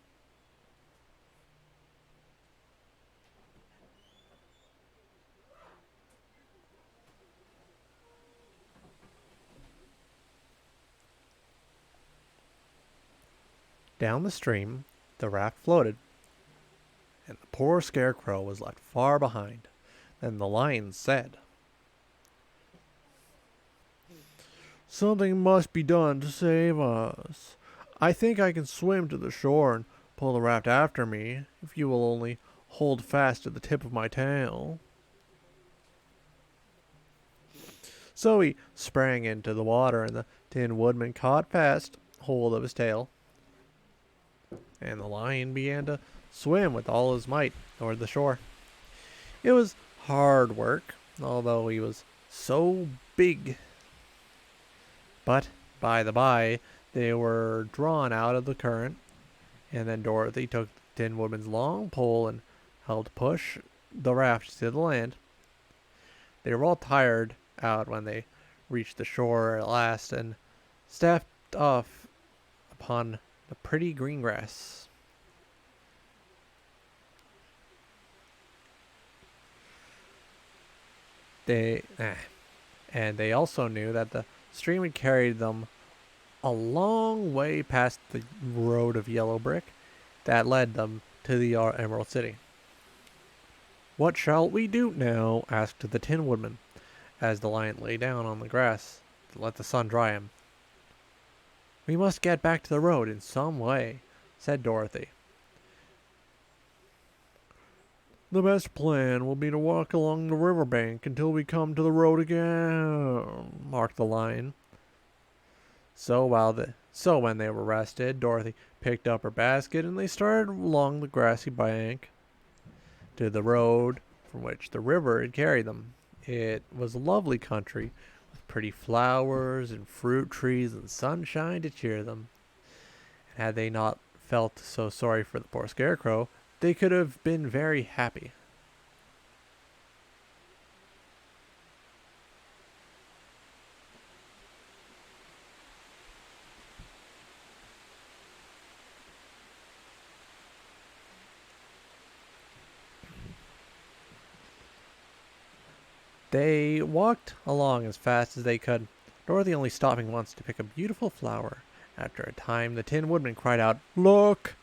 Down the stream, the raft floated, and the poor Scarecrow was left far behind. Then the Lion said, "Something must be done to save us. I think I can swim to the shore and pull the raft after me, if you will only hold fast to the tip of my tail." So he sprang into the water, and the Tin Woodman caught fast hold of his tail, and the Lion began to swim with all his might toward the shore. It was hard work, although he was so big. But, by the by, they were drawn out of the current, and then Dorothy took the Tin Woodman's long pole and helped push the raft to the land. They were all tired out when they reached the shore at last and stepped off upon the pretty green grass. And they also knew that the stream had carried them a long way past the road of yellow brick that led them to the Emerald City. "What shall we do now?" asked the Tin Woodman, as the lion lay down on the grass to let the sun dry him. "We must get back to the road in some way," said Dorothy. "The best plan will be to walk along the river bank until we come to the road again," remarked the lion. So when they were rested, Dorothy picked up her basket and they started along the grassy bank to the road from which the river had carried them. It was a lovely country with pretty flowers and fruit trees and sunshine to cheer them. And had they not felt so sorry for the poor scarecrow, they could have been very happy. They walked along as fast as they could, Dorothy only stopping once to pick a beautiful flower. After a time, the Tin Woodman cried out, "Look!"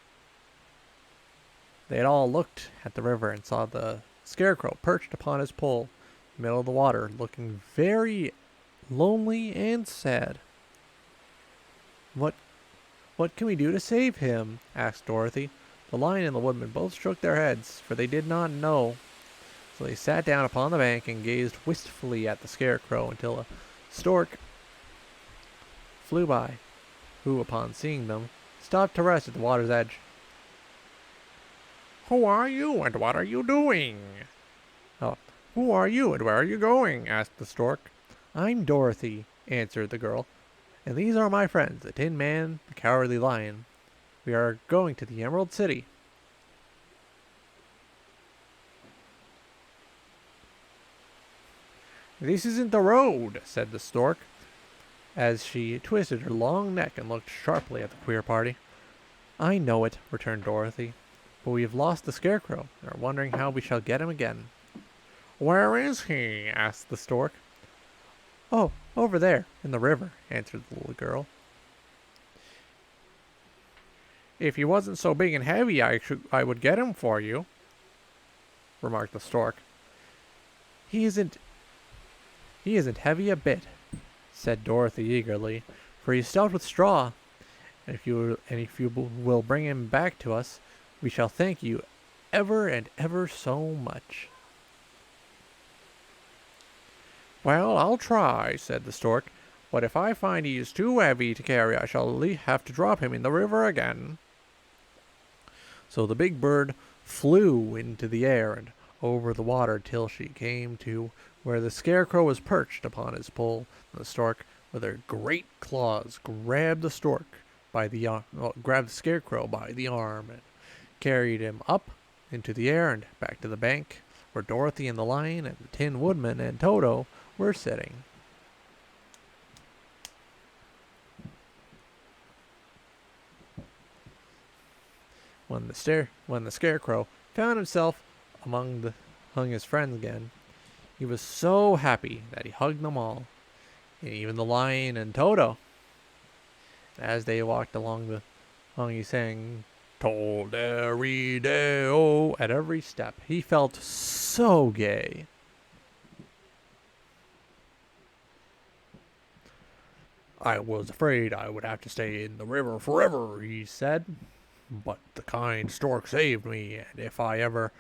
They had all looked at the river and saw the scarecrow perched upon his pole in the middle of the water, looking very lonely and sad. What can we do to save him?" asked Dorothy. The lion and the woodman both shook their heads, for they did not know. So they sat down upon the bank and gazed wistfully at the scarecrow until a stork flew by, who, upon seeing them, stopped to rest at the water's edge. "Who are you, and what are you doing?" "Oh, "Who are you, and where are you going?" asked the stork. I'm Dorothy," answered the girl, "and these are my friends, the Tin Man, the Cowardly Lion. We are going to the Emerald City." "This isn't the road," said the stork, as she twisted her long neck and looked sharply at the queer party. "I know it," returned Dorothy, "but we have lost the scarecrow and are wondering how we shall get him again." "Where is he?" asked the stork. "Oh, over there, in the river," answered the little girl. "If he wasn't so big and heavy, I would get him for you," remarked the stork. He isn't heavy a bit," said Dorothy eagerly, "for he is stuffed with straw. And if you will bring him back to us, we shall thank you ever and ever so much." "Well, I'll try," said the stork, "but if I find he is too heavy to carry, I shall have to drop him in the river again." So the big bird flew into the air and over the water till she came to where the scarecrow was perched upon his pole. And the stork, with her great claws, grabbed the scarecrow by the arm and carried him up into the air and back to the bank, where Dorothy and the lion and the Tin Woodman and Toto were sitting. When the scarecrow found himself among his friends again, he was so happy that he hugged them all, and even the lion and Toto. As they walked along he sang "Toll-derry-day-o" at every step. He felt so gay. "I was afraid I would have to stay in the river forever," he said, "but the kind stork saved me, and if I ever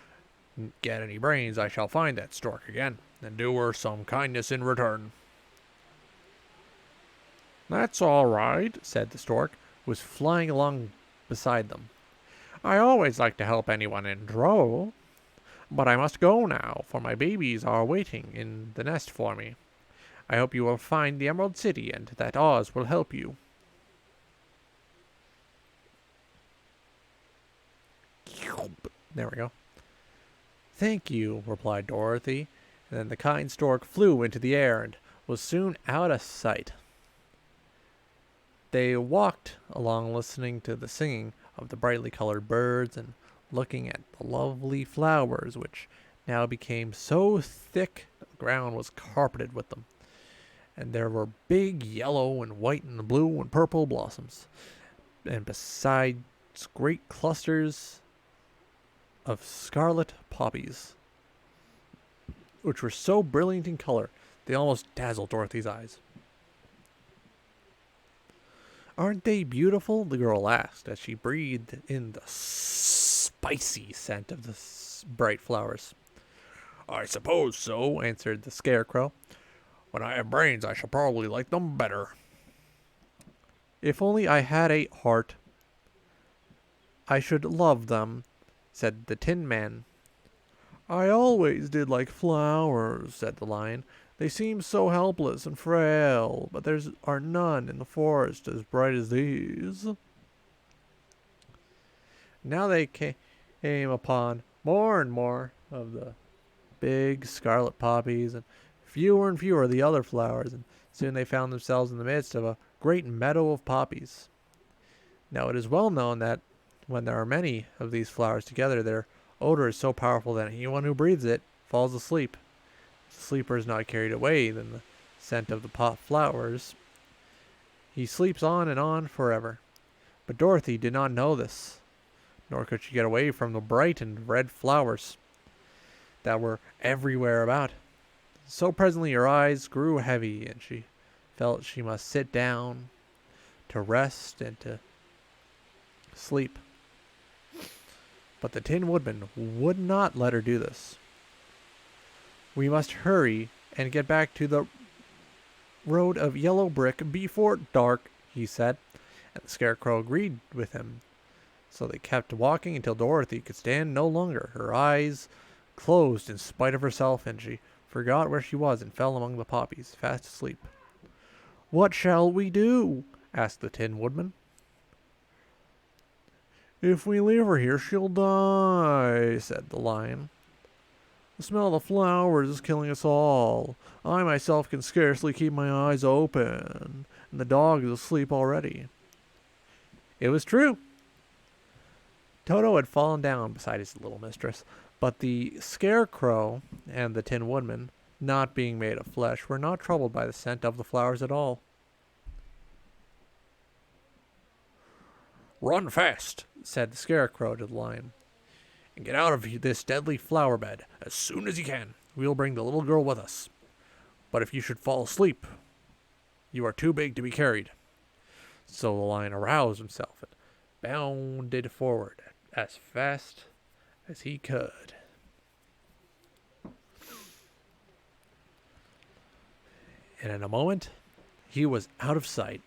get any brains, I shall find that stork again, and do her some kindness in return." "That's all right," said the stork, who was flying along beside them. "I always like to help anyone in trouble." But I must go now, for my babies are waiting in the nest for me. I hope you will find the Emerald City and that Oz will help you. There we go. Thank you, replied Dorothy, and then the kind stork flew into the air and was soon out of sight. They walked along listening to the singing of the brightly colored birds and looking at the lovely flowers, which now became so thick the ground was carpeted with them. And there were big yellow and white and blue and purple blossoms, and besides great clusters of scarlet poppies, which were so brilliant in color they almost dazzled Dorothy's eyes. Aren't they beautiful? The girl asked as she breathed in the spicy scent of the bright flowers. I suppose so, answered the Scarecrow. When I have brains, I shall probably like them better. If only I had a heart, I should love them, said the Tin Man. I always did like flowers, said the Lion. They seem so helpless and frail, but there are none in the forest as bright as these. Now they came upon more and more of the big scarlet poppies and fewer of the other flowers, and soon they found themselves in the midst of a great meadow of poppies. Now it is well known that when there are many of these flowers together, their odor is so powerful that anyone who breathes it falls asleep. If the sleeper is not carried away then the scent of the pot flowers, he sleeps on and on forever. But Dorothy did not know this, nor could she get away from the bright and red flowers that were everywhere about. So presently her eyes grew heavy, and she felt she must sit down to rest and to sleep. But the Tin Woodman would not let her do this. We must hurry and get back to the road of yellow brick before dark, he said, and the Scarecrow agreed with him. So they kept walking until Dorothy could stand no longer. Her eyes closed in spite of herself, and she forgot where she was and fell among the poppies, fast asleep. What shall we do? asked the Tin Woodman. If we leave her here, she'll die, said the Lion. The smell of the flowers is killing us all. I myself can scarcely keep my eyes open, and the dog is asleep already. It was true. Toto had fallen down beside his little mistress, but the Scarecrow and the Tin Woodman, not being made of flesh, were not troubled by the scent of the flowers at all. Run fast, said the Scarecrow to the Lion, and get out of this deadly flower bed as soon as you can. We will bring the little girl with us. But if you should fall asleep, you are too big to be carried. So the Lion aroused himself and bounded forward as fast as he could. And in a moment, he was out of sight.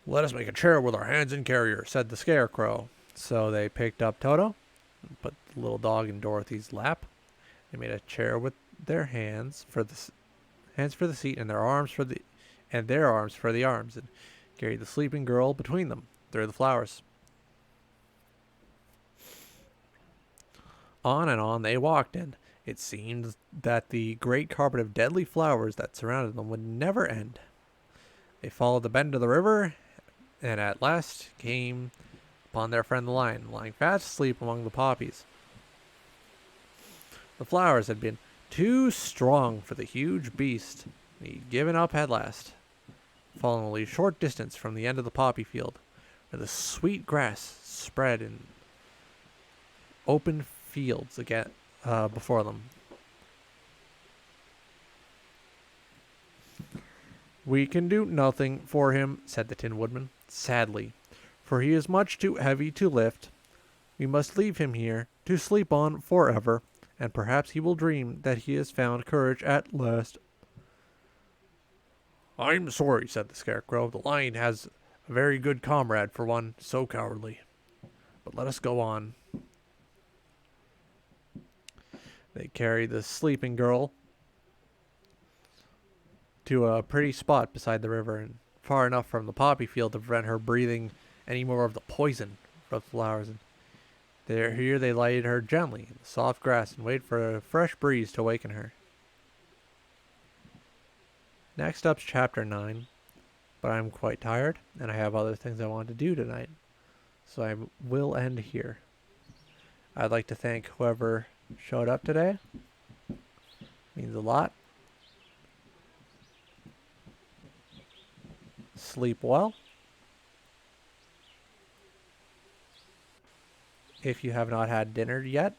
Let us make a chair with our hands and carry her, said the Scarecrow. So they picked up Toto and put the little dog in Dorothy's lap. They made a chair with their hands for the seat and their arms for the arms, and carried the sleeping girl between them through the flowers. On and on they walked, and it seemed that the great carpet of deadly flowers that surrounded them would never end. They followed the bend of the river, and at last came upon their friend the Lion, lying fast asleep among the poppies. The flowers had been too strong for the huge beast, and he had given up at last, falling only a short distance from the end of the poppy field, where the sweet grass spread in open fields again before them. We can do nothing for him, said the Tin Woodman, sadly, for he is much too heavy to lift. We must leave him here to sleep on forever, and perhaps he will dream that he has found courage at last. I'm sorry, said the Scarecrow. The Lion has A very good comrade for one so cowardly. But let us go on. They carry the sleeping girl to a pretty spot beside the river and far enough from the poppy field to prevent her breathing any more of the poison from the flowers. And here they lighted her gently in the soft grass and wait for a fresh breeze to awaken her. Next up's chapter 9, but I'm quite tired and I have other things I want to do tonight, so I will end here. I'd like to thank whoever showed up today. Means a lot. Sleep well. If you have not had dinner yet,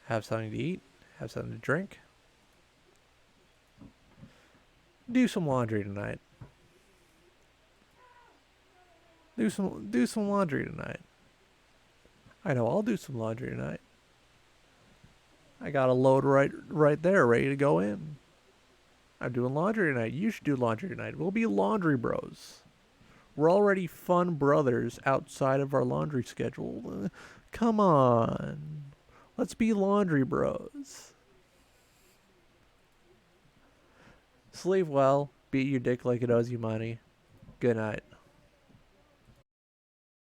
have something to eat, have something to drink. Do some laundry tonight. Do some laundry tonight. I know I'll do some laundry tonight. I got a load right there ready to go in. I'm doing laundry tonight. You should do laundry tonight. We'll be laundry bros. We're already fun brothers outside of our laundry schedule. Come on. Let's be laundry bros. Sleep well. Beat your dick like it owes you money. Good night.